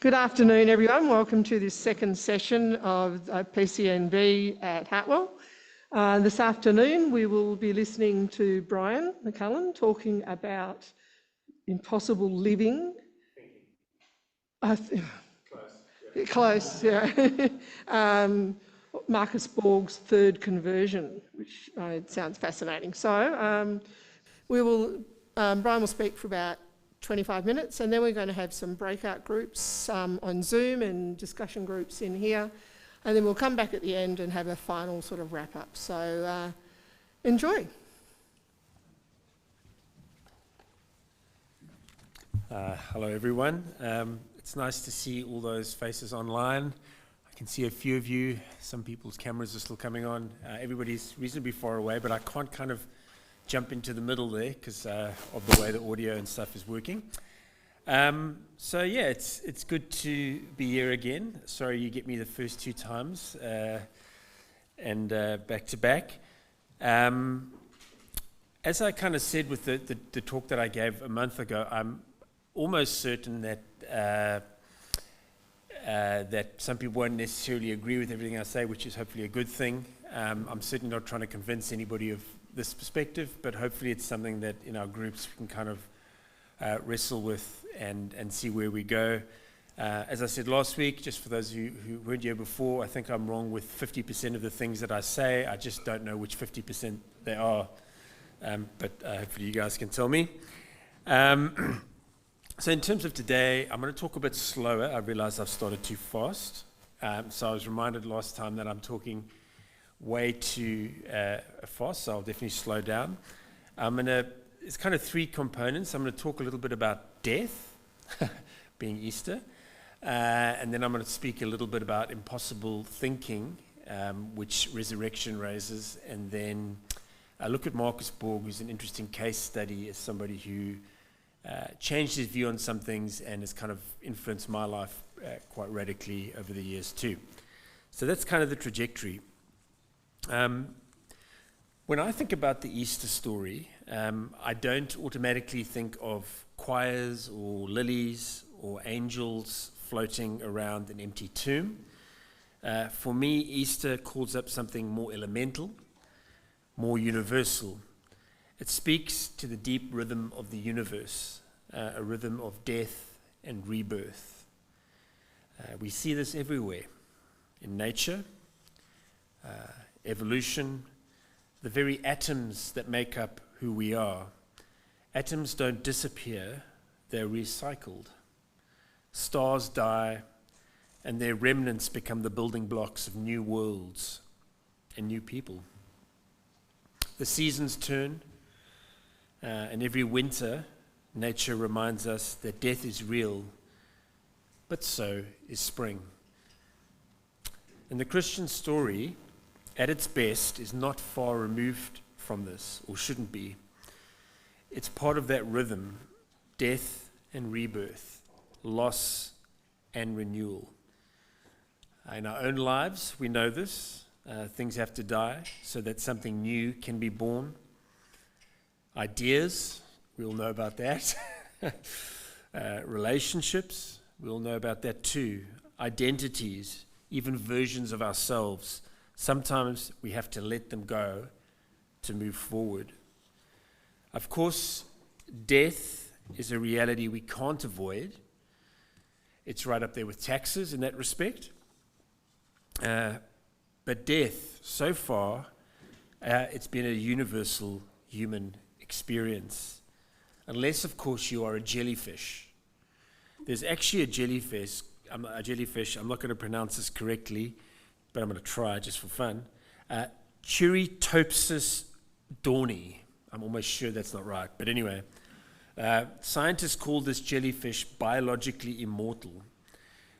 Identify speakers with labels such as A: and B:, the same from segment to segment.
A: Good afternoon, everyone. Welcome to this second session of PCNV at Hartwell. This afternoon, we will be listening to Brian McCullen talking about impossible living. Close, yeah. Marcus Borg's third conversion, which sounds fascinating. So Brian will speak for about 25 minutes, and then we're going to have some breakout groups on Zoom and discussion groups in here, and then we'll come back at the end and have a final sort of wrap up. So enjoy.
B: Hello everyone. It's nice to see all those faces online. I can see a few of you. Some people's cameras are still coming on. Everybody's reasonably far away, but I can't kind of jump into the middle there because of the way the audio and stuff is working. So yeah, it's good to be here again. Sorry you get me the first two times and back to back. As I kind of said with the talk that I gave a month ago, I'm almost certain that that some people won't necessarily agree with everything I say, which is hopefully a good thing. I'm certainly not trying to convince anybody of this perspective, but hopefully it's something that in our groups we can kind of wrestle with and see where we go. As I said last week, just for those of you who weren't here before, I think I'm wrong with 50% of the things that I say. I just don't know which 50% they are, but hopefully you guys can tell me. So in terms of today, I'm going to talk a bit slower. I realize I've started too fast. So I was reminded last time that I'm talking way too fast, so I'll definitely slow down. It's kind of three components. I'm going to talk a little bit about death, being Easter, and then I'm going to speak a little bit about impossible thinking, which resurrection raises, and then I look at Marcus Borg, who's an interesting case study as somebody who changed his view on some things and has kind of influenced my life quite radically over the years too. So that's kind of the trajectory. When I think about the Easter story, I don't automatically think of choirs or lilies or angels floating around an empty tomb. For me, Easter calls up something more elemental, more universal. It speaks to the deep rhythm of the universe, a rhythm of death and rebirth. We see this everywhere, in nature, evolution, the very atoms that make up who we are. Atoms don't disappear, they're recycled. Stars die, and their remnants become the building blocks of new worlds and new people. The seasons turn, and every winter, nature reminds us that death is real, but so is spring. And the Christian story, at its best, is not far removed from this, or shouldn't be. It's part of that rhythm, death and rebirth, loss and renewal. In our own lives, we know this. Things have to die so that something new can be born. Ideas, we all know about that. Relationships, we all know about that too. Identities, even versions of ourselves. Sometimes we have to let them go to move forward. Of course, death is a reality we can't avoid. It's right up there with taxes in that respect. But death, so far, it's been a universal human experience. Unless, of course, you are a jellyfish. There's actually a jellyfish, I'm not going to pronounce this correctly, but I'm going to try just for fun. Turritopsis dawni. I'm almost sure that's not right, but anyway. Scientists call this jellyfish biologically immortal.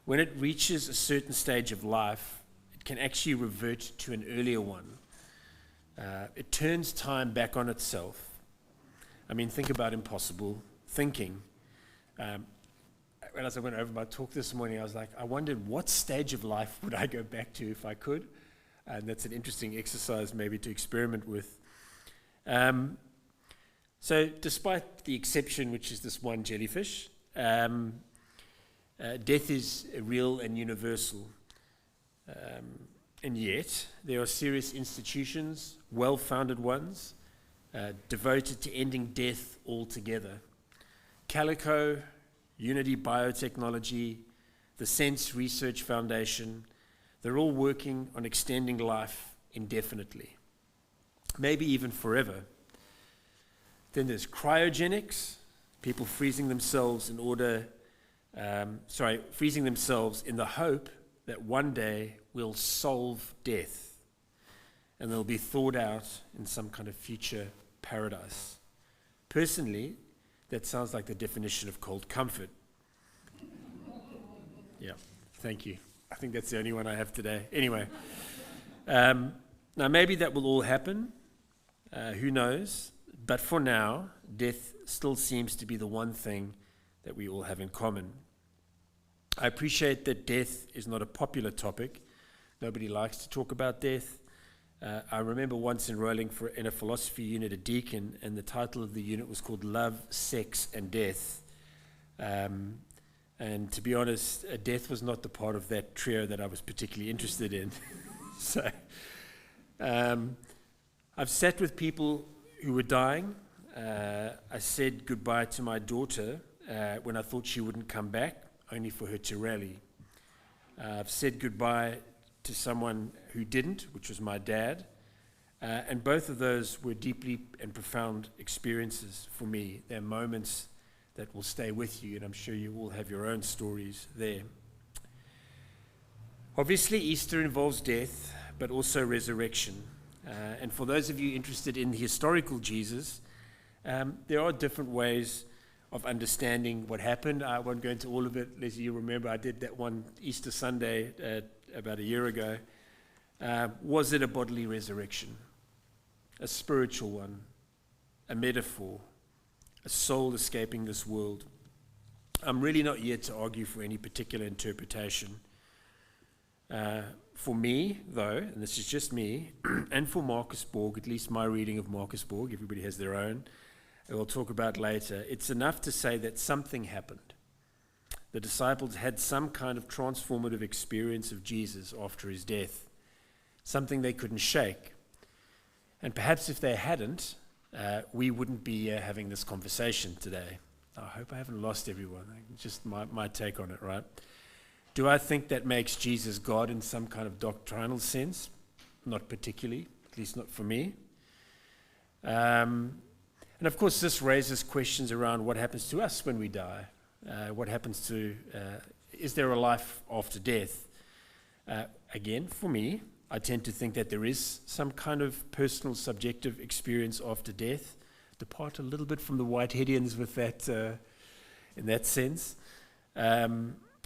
B: When it reaches a certain stage of life, it can actually revert to an earlier one. It turns time back on itself. I mean, think about impossible thinking. As I went over my talk this morning, I was like, I wondered what stage of life would I go back to if I could? And that's an interesting exercise maybe to experiment with. So despite the exception, which is this one jellyfish, Death is real and universal. And yet, there are serious institutions, well-founded ones, devoted to ending death altogether. Calico, Unity Biotechnology, the Sense Research Foundation, they're all working on extending life indefinitely, maybe even forever. Then there's cryogenics, people freezing themselves in the hope that one day we'll solve death and they'll be thawed out in some kind of future paradise. Personally, that sounds like the definition of cold comfort. Yeah, thank you. I think that's the only one I have today. Anyway, now maybe that will all happen. Who knows? But for now, death still seems to be the one thing that we all have in common. I appreciate that death is not a popular topic. Nobody likes to talk about death. I remember once enrolling in a philosophy unit at Deakin, and the title of the unit was called Love, Sex, and Death. And to be honest, death was not the part of that trio that I was particularly interested in. So I've sat with people who were dying. I said goodbye to my daughter when I thought she wouldn't come back, only for her to rally. I've said goodbye to someone who didn't, which was my dad. And both of those were deeply and profound experiences for me. They're moments that will stay with you, and I'm sure you all have your own stories there. Obviously, Easter involves death, but also resurrection. And for those of you interested in the historical Jesus, there are different ways of understanding what happened. I won't go into all of it. Leslie, you remember I did that one Easter Sunday about a year ago. Was it a bodily resurrection? A spiritual one? A metaphor? A soul escaping this world? I'm really not here to argue for any particular interpretation. For me, though, and this is just me, and for Marcus Borg, at least my reading of Marcus Borg, everybody has their own, we'll talk about later, it's enough to say that something happened. The disciples had some kind of transformative experience of Jesus after his death, something they couldn't shake. And perhaps if they hadn't, we wouldn't be having this conversation today. I hope I haven't lost everyone. Just my take on it, right? Do I think that makes Jesus God in some kind of doctrinal sense? Not particularly, at least not for me. And of course, this raises questions around what happens to us when we die. What happens to, is there a life after death? Again, for me, I tend to think that there is some kind of personal, subjective experience after death. Depart a little bit from the Whiteheadians with that, in that sense.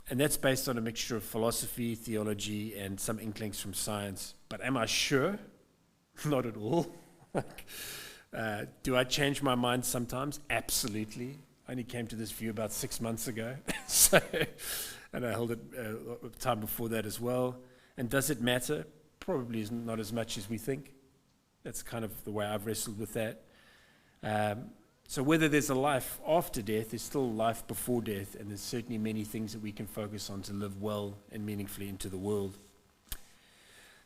B: And that's based on a mixture of philosophy, theology, and some inklings from science. But am I sure? Not at all. Do I change my mind sometimes? Absolutely. I only came to this view about 6 months ago. And I held it time before that as well. And does it matter? Probably not as much as we think. That's kind of the way I've wrestled with that. So whether there's a life after death, there's still life before death, and there's certainly many things that we can focus on to live well and meaningfully into the world.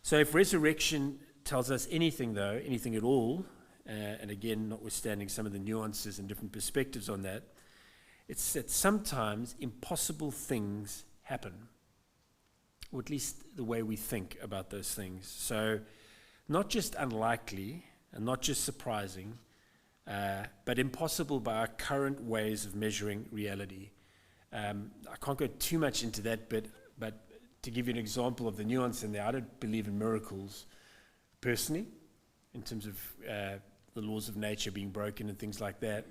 B: So if resurrection tells us anything, though, anything at all, and again, notwithstanding some of the nuances and different perspectives on that, it's that sometimes impossible things happen, or at least the way we think about those things. So not just unlikely and not just surprising, but impossible by our current ways of measuring reality. I can't go too much into that, but to give you an example of the nuance in there, I don't believe in miracles personally, in terms of the laws of nature being broken and things like that.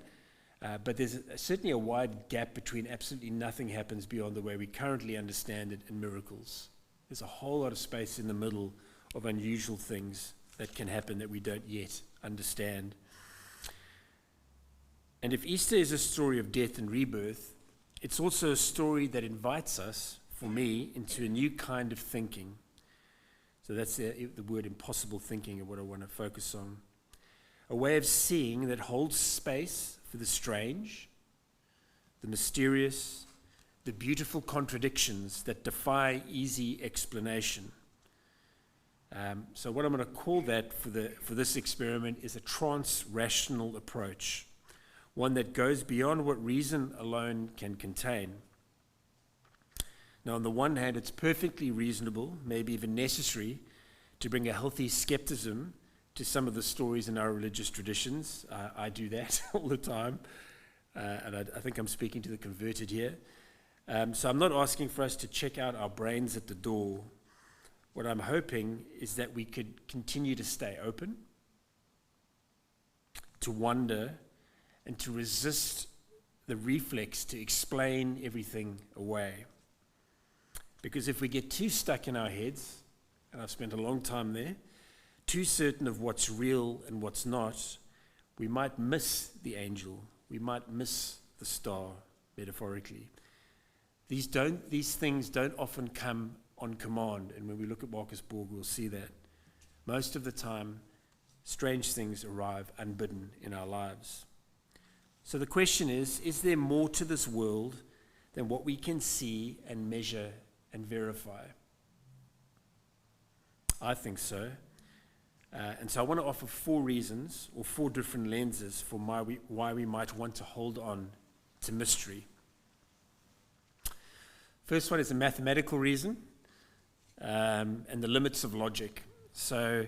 B: But there's certainly a wide gap between absolutely nothing happens beyond the way we currently understand it and miracles. There's a whole lot of space in the middle of unusual things that can happen that we don't yet understand. And if Easter is a story of death and rebirth, it's also a story that invites us, for me, into a new kind of thinking. So that's the word impossible thinking and what I want to focus on. A way of seeing that holds space for the strange, the mysterious, the beautiful contradictions that defy easy explanation. So what I'm going to call that for this experiment is a trans-rational approach, one that goes beyond what reason alone can contain. Now, on the one hand, it's perfectly reasonable, maybe even necessary, to bring a healthy skepticism to some of the stories in our religious traditions. I do that all the time, and I think I'm speaking to the converted here. So I'm not asking for us to check out our brains at the door. What I'm hoping is that we could continue to stay open, to wonder, and to resist the reflex to explain everything away. Because if we get too stuck in our heads, and I've spent a long time there, too certain of what's real and what's not, we might miss the angel, we might miss the star, metaphorically. These things don't often come on command, and when we look at Marcus Borg, we'll see that. Most of the time, strange things arrive unbidden in our lives. So the question is there more to this world than what we can see and measure and verify? I think so. And so I want to offer 4 reasons, or 4 different lenses for why we might want to hold on to mystery. First one is a mathematical reason, and the limits of logic. So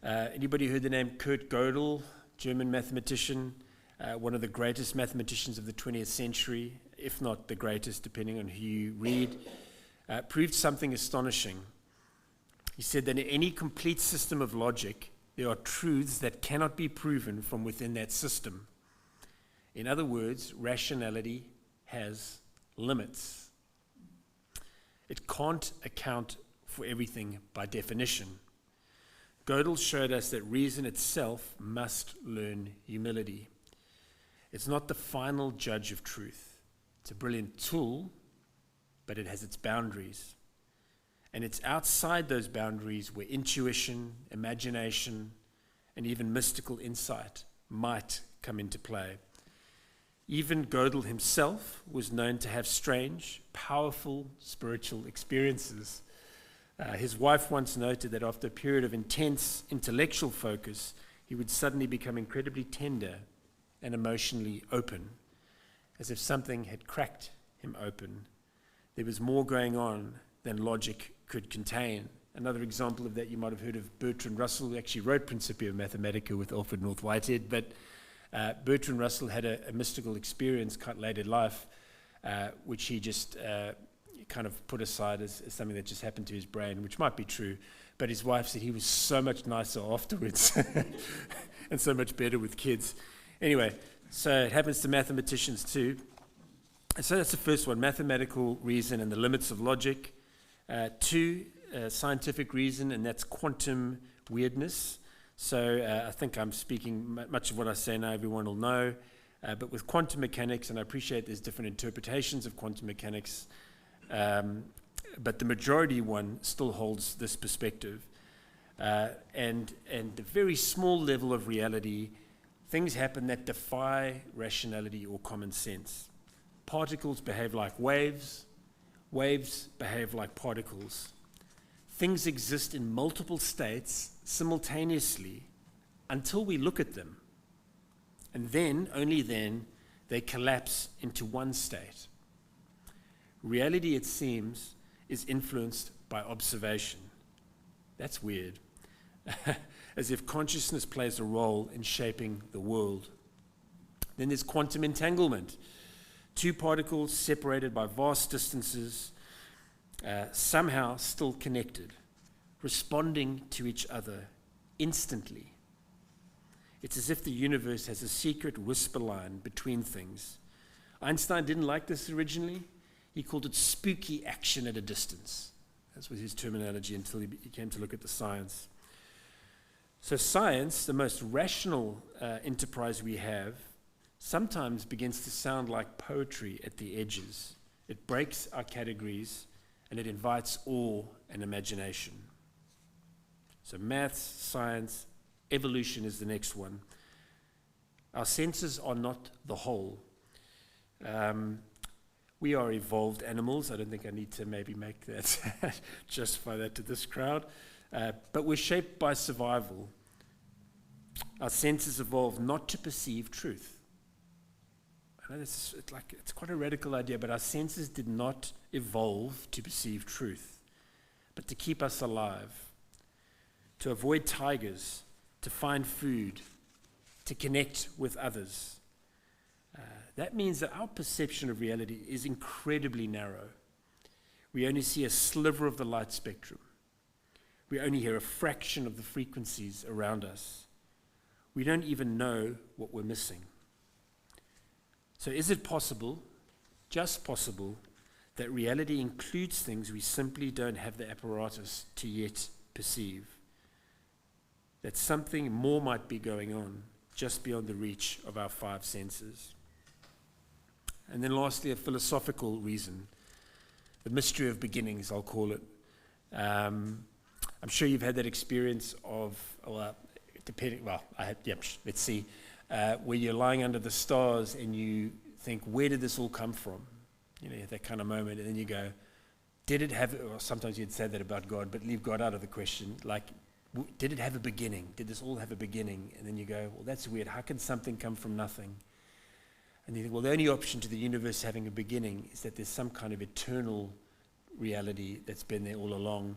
B: anybody heard the name Kurt Gödel, German mathematician, one of the greatest mathematicians of the 20th century, if not the greatest, depending on who you read, proved something astonishing. He said that in any complete system of logic, there are truths that cannot be proven from within that system. In other words, rationality has limits. It can't account for everything by definition. Gödel showed us that reason itself must learn humility. It's not the final judge of truth. It's a brilliant tool, but it has its boundaries. And it's outside those boundaries where intuition, imagination, and even mystical insight might come into play. Even Gödel himself was known to have strange, powerful spiritual experiences. His wife once noted that after a period of intense intellectual focus, he would suddenly become incredibly tender and emotionally open, as if something had cracked him open. There was more going on than logic could contain. Another example of that, you might have heard of Bertrand Russell, who actually wrote Principia Mathematica with Alfred North Whitehead, but Bertrand Russell had a mystical experience quite late in life, which he just kind of put aside as something that just happened to his brain, which might be true, but his wife said he was so much nicer afterwards and so much better with kids. Anyway, so it happens to mathematicians too. So that's the first one, mathematical reason and the limits of logic. 2, scientific reason, and that's quantum weirdness. So I think I'm speaking, much of what I say now everyone will know, but with quantum mechanics, and I appreciate there's different interpretations of quantum mechanics, but the majority one still holds this perspective. And the very small level of reality, things happen that defy rationality or common sense. Particles behave like waves. Waves behave like particles. Things exist in multiple states simultaneously until we look at them. And then, only then, they collapse into one state. Reality, it seems, is influenced by observation. That's weird. As if consciousness plays a role in shaping the world. Then there's quantum entanglement. 2 particles separated by vast distances, somehow still connected, responding to each other instantly. It's as if the universe has a secret whisper line between things. Einstein didn't like this originally. He called it spooky action at a distance. That was his terminology until he came to look at the science. So science, the most rational enterprise we have, sometimes begins to sound like poetry at the edges. It breaks our categories and it invites awe and imagination. So maths, science, evolution is the next one. Our senses are not the whole. We are evolved animals. I don't think I need to maybe make that, justify that to this crowd. But we're shaped by survival. Our senses evolved not to perceive truth. I know it's quite a radical idea, but our senses did not evolve to perceive truth, but to keep us alive, to avoid tigers, to find food, to connect with others. That means that our perception of reality is incredibly narrow. We only see a sliver of the light spectrum. We only hear a fraction of the frequencies around us. We don't even know what we're missing. So is it possible, just possible, that reality includes things we simply don't have the apparatus to yet perceive? That something more might be going on just beyond the reach of our five senses? And then lastly, a philosophical reason, the mystery of beginnings, I'll call it. I'm sure you've had that experience of, let's see, where you're lying under the stars and you think, where did this all come from? You have that kind of moment, and then you go, did it have, or sometimes you'd say that about God, but leave God out of the question, like, did it have a beginning? Did this all have a beginning? And then you go, well, that's weird. How can something come from nothing? And you think, well, the only option to the universe having a beginning is that there's some kind of eternal reality that's been there all along.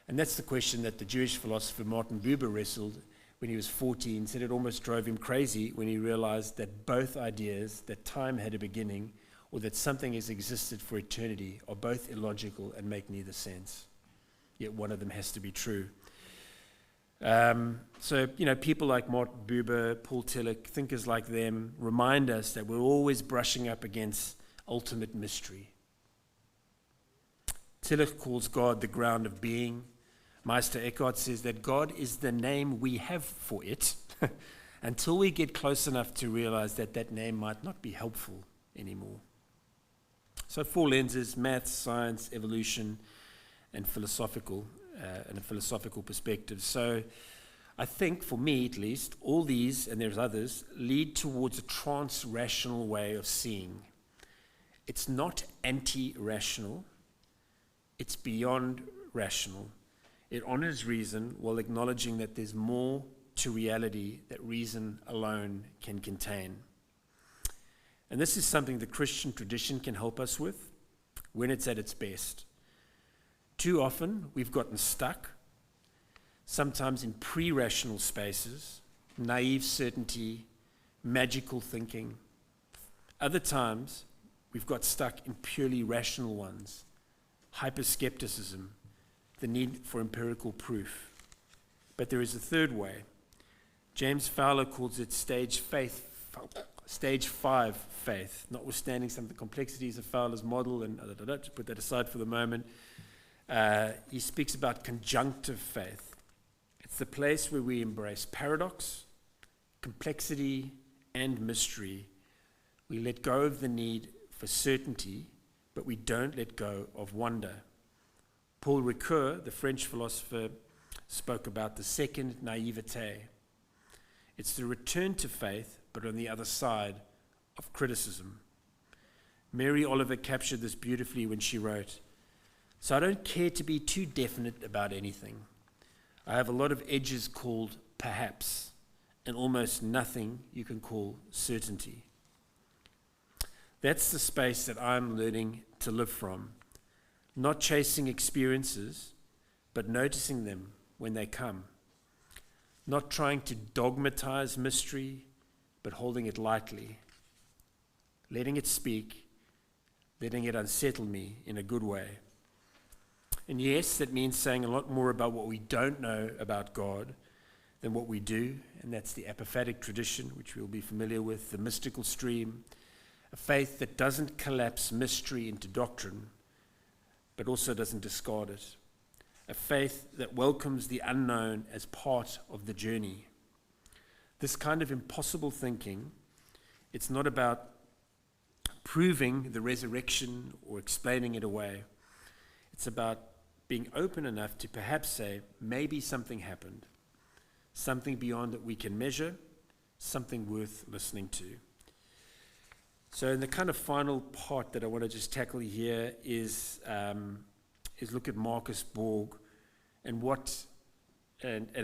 B: And that's the question that the Jewish philosopher Martin Buber wrestled when he was 14, said it almost drove him crazy when he realized that both ideas, that time had a beginning or that something has existed for eternity, are both illogical and make neither sense. Yet one of them has to be true. So, people like Martin Buber, Paul Tillich, thinkers like them, remind us that we're always brushing up against ultimate mystery. Tillich calls God the ground of being. Meister Eckhart says that God is the name we have for it until we get close enough to realize that that name might not be helpful anymore. So 4 lenses: maths, science, evolution, and a philosophical perspective. So I think, for me at least, all these, and there's others, lead towards a trans-rational way of seeing. It's not anti-rational, it's beyond rational. It honors reason while acknowledging that there's more to reality that reason alone can contain. And this is something the Christian tradition can help us with when it's at its best. Too often, we've gotten stuck, sometimes in pre-rational spaces, naive certainty, magical thinking. Other times, we've got stuck in purely rational ones, hyper-skepticism, the need for empirical proof. But there is a third way. James Fowler calls it stage 5 faith, notwithstanding some of the complexities of Fowler's model, and to put that aside for the moment. He speaks about conjunctive faith. It's the place where we embrace paradox, complexity, and mystery. We let go of the need for certainty, but we don't let go of wonder. Paul Ricoeur, the French philosopher, spoke about the second naivete. It's the return to faith, but on the other side of criticism. Mary Oliver captured this beautifully when she wrote, "So I don't care to be too definite about anything. I have a lot of edges called perhaps, and almost nothing you can call certainty." That's the space that I'm learning to live from. Not chasing experiences, but noticing them when they come. Not trying to dogmatize mystery, but holding it lightly. Letting it speak, letting it unsettle me in a good way. And yes, that means saying a lot more about what we don't know about God than what we do, and that's the apophatic tradition, which we'll be familiar with, the mystical stream, a faith that doesn't collapse mystery into doctrine, but also doesn't discard it. A faith that welcomes the unknown as part of the journey. This kind of impossible thinking, it's not about proving the resurrection or explaining it away. It's about being open enough to perhaps say, maybe something happened, something beyond that we can measure, something worth listening to. So in the kind of final part that I want to just tackle here is look at Marcus Borg and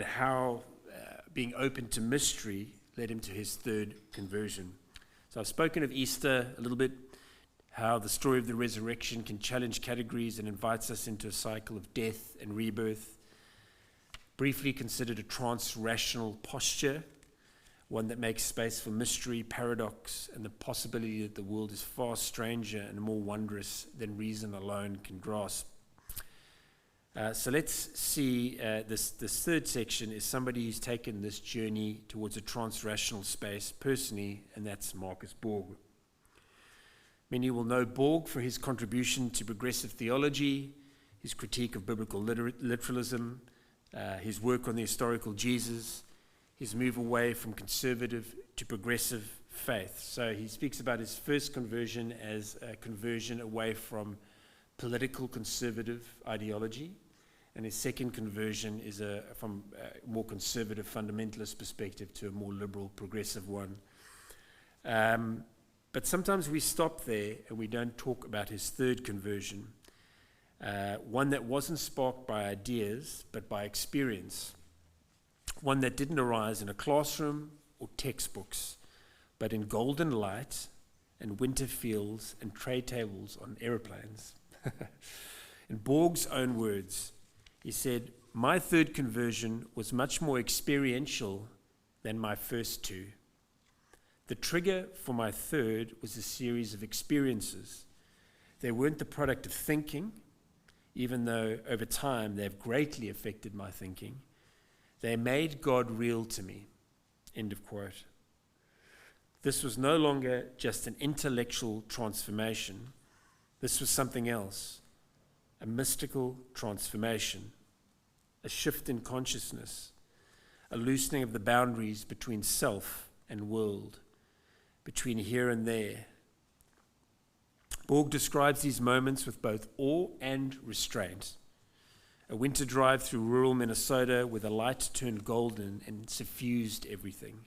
B: how being open to mystery led him to his third conversion. So I've spoken of Easter a little bit, how the story of the resurrection can challenge categories and invites us into a cycle of death and rebirth. Briefly considered a trans-rational posture, one that makes space for mystery, paradox, and the possibility that the world is far stranger and more wondrous than reason alone can grasp. So let's see, this third section is somebody who's taken this journey towards a trans-rational space personally, and that's Marcus Borg. Many will know Borg for his contribution to progressive theology, his critique of biblical literalism, his work on the historical Jesus, his move away from conservative to progressive faith. So he speaks about his first conversion as a conversion away from political conservative ideology, and his second conversion is from a more conservative fundamentalist perspective to a more liberal progressive one. But sometimes we stop there and we don't talk about his third conversion, one that wasn't sparked by ideas but by experience, one that didn't arise in a classroom or textbooks, but in golden light and winter fields and trade tables on aeroplanes. In Borg's own words, he said, "My third conversion was much more experiential than my first two. The trigger for my third was a series of experiences. They weren't the product of thinking, even though over time they have greatly affected my thinking. They made God real to me." End of quote. This was no longer just an intellectual transformation. This was something else, a mystical transformation, a shift in consciousness, a loosening of the boundaries between self and world, between here and there. Borg describes these moments with both awe and restraint. A winter drive through rural Minnesota where the light turned golden and suffused everything.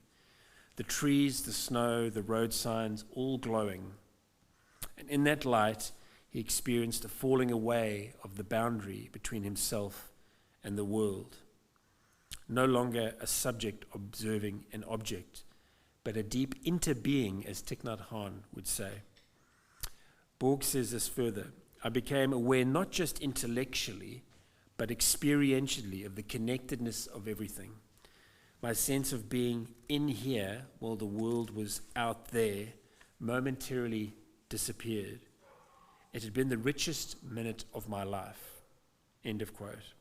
B: The trees, the snow, the road signs, all glowing. And in that light, he experienced a falling away of the boundary between himself and the world. No longer a subject observing an object, but a deep interbeing, as Thich Nhat Hanh would say. Borg says this further: "I became aware not just intellectually, but experientially of the connectedness of everything. My sense of being in here while the world was out there momentarily disappeared. It had been the richest minute of my life." End of quote.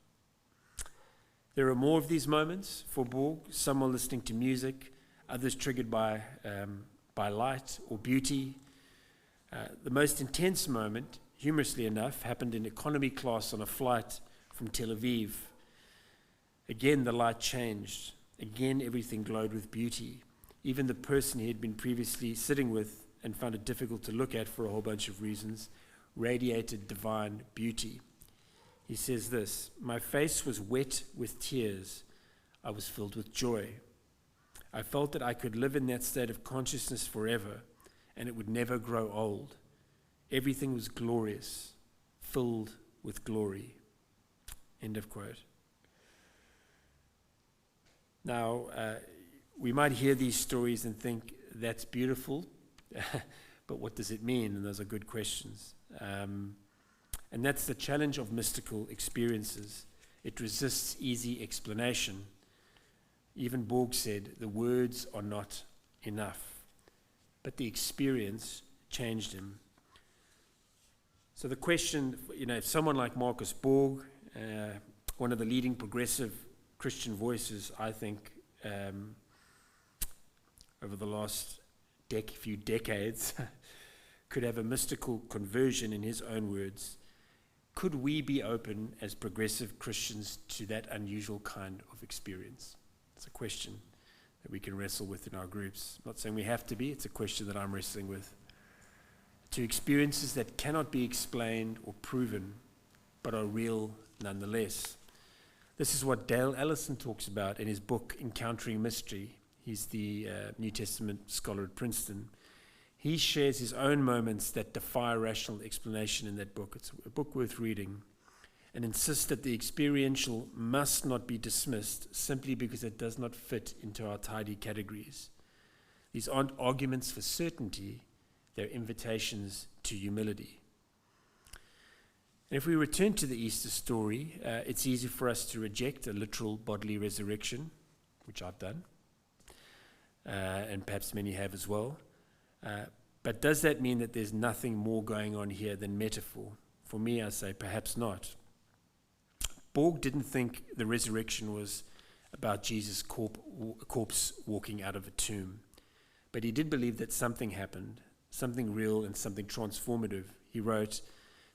B: There are more of these moments for Borg. Some are listening to music, others triggered by light or beauty. The most intense moment, humorously enough, happened in economy class on a flight from Tel Aviv. Again, the light changed. Again, everything glowed with beauty. Even the person he had been previously sitting with and found it difficult to look at for a whole bunch of reasons radiated divine beauty. He says this: "My face was wet with tears. I was filled with joy. I felt that I could live in that state of consciousness forever, and it would never grow old. Everything was glorious, filled with glory." End of quote. Now, we might hear these stories and think, that's beautiful, but what does it mean? And those are good questions. And that's the challenge of mystical experiences. It resists easy explanation. Even Borg said, the words are not enough, but the experience changed him. So the question, if someone like Marcus Borg, one of the leading progressive Christian voices, I think, over the last few decades, could have a mystical conversion in his own words, could we be open as progressive Christians to that unusual kind of experience? It's a question that we can wrestle with in our groups. I'm not saying we have to be, it's a question that I'm wrestling with. To experiences that cannot be explained or proven, but are real nonetheless. This is what Dale Allison talks about in his book, Encountering Mystery. He's the New Testament scholar at Princeton. He shares his own moments that defy rational explanation in that book. It's a book worth reading, and insists that the experiential must not be dismissed simply because it does not fit into our tidy categories. These aren't arguments for certainty, they're invitations to humility. And if we return to the Easter story, it's easy for us to reject a literal bodily resurrection, which I've done, and perhaps many have as well. But does that mean that there's nothing more going on here than metaphor? For me, I say perhaps not. Borg didn't think the resurrection was about Jesus' corpse walking out of a tomb. But he did believe that something happened, something real and something transformative. He wrote,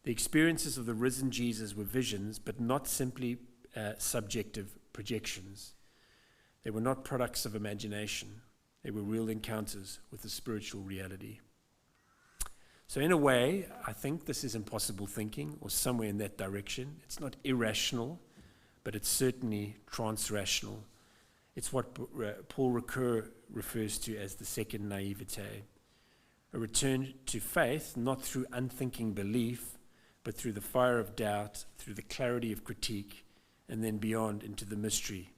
B: "The experiences of the risen Jesus were visions, but not simply subjective projections. They were not products of imagination. They were real encounters with the spiritual reality." So in a way, I think this is impossible thinking, or somewhere in that direction. It's not irrational, but it's certainly transrational. It's what Paul Ricoeur refers to as the second naivete, a return to faith, not through unthinking belief, but through the fire of doubt, through the clarity of critique, and then beyond into the mystery.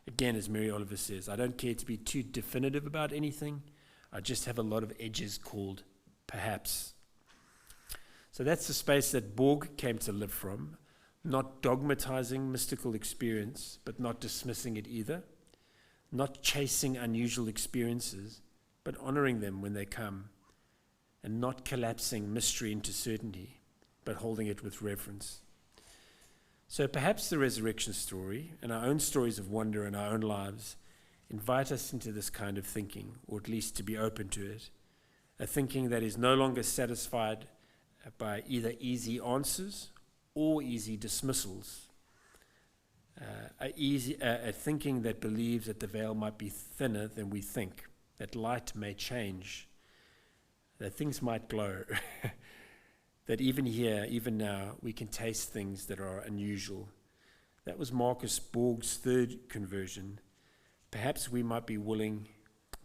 B: Again, as Mary Oliver says, I don't care to be too definitive about anything. I just have a lot of edges called perhaps. So that's the space that Borg came to live from, not dogmatizing mystical experience, but not dismissing it either, not chasing unusual experiences, but honoring them when they come, and not collapsing mystery into certainty, but holding it with reverence. So perhaps the resurrection story and our own stories of wonder in our own lives invite us into this kind of thinking, or at least to be open to it, a thinking that is no longer satisfied by either easy answers or easy dismissals, a thinking that believes that the veil might be thinner than we think, that light may change, that things might glow, that even here, even now, we can taste things that are unusual. That was Marcus Borg's third conversion. Perhaps we might be willing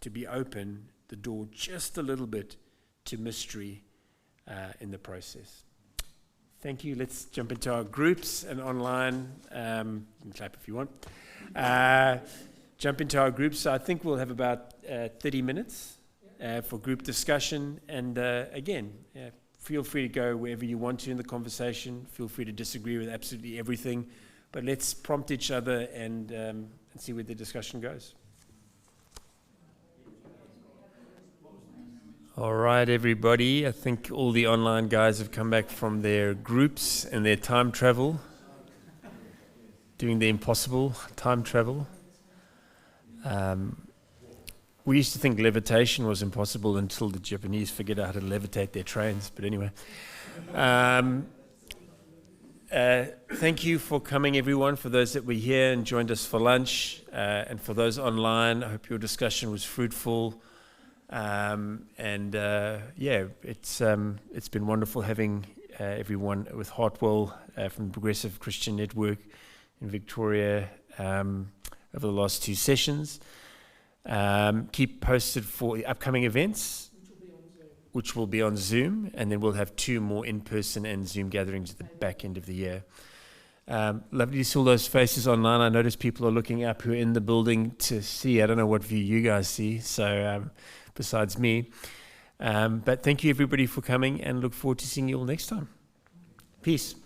B: to be open the door just a little bit to mystery in the process. Thank you. Let's jump into our groups and online. You can clap if you want. Jump into our groups. So I think we'll have about 30 minutes for group discussion. And again, feel free to go wherever you want to in the conversation. Feel free to disagree with absolutely everything. But let's prompt each other and see where the discussion goes. All right, everybody. I think all the online guys have come back from their groups and their time travel, doing the impossible time travel. We used to think levitation was impossible until the Japanese figured out how to levitate their trains. But anyway, thank you for coming, everyone. For those that were here and joined us for lunch, and for those online, I hope your discussion was fruitful. It's been wonderful having everyone with Hartwell from the Progressive Christian Network in Victoria over the last two sessions. Keep posted for the upcoming events, which will be on Zoom, and then we'll have 2 more in-person and Zoom gatherings at the back end of the year. Lovely to see all those faces online. I notice people are looking up who are in the building to see. I don't know what view you guys see, so besides me. But thank you, everybody, for coming, and look forward to seeing you all next time. Peace.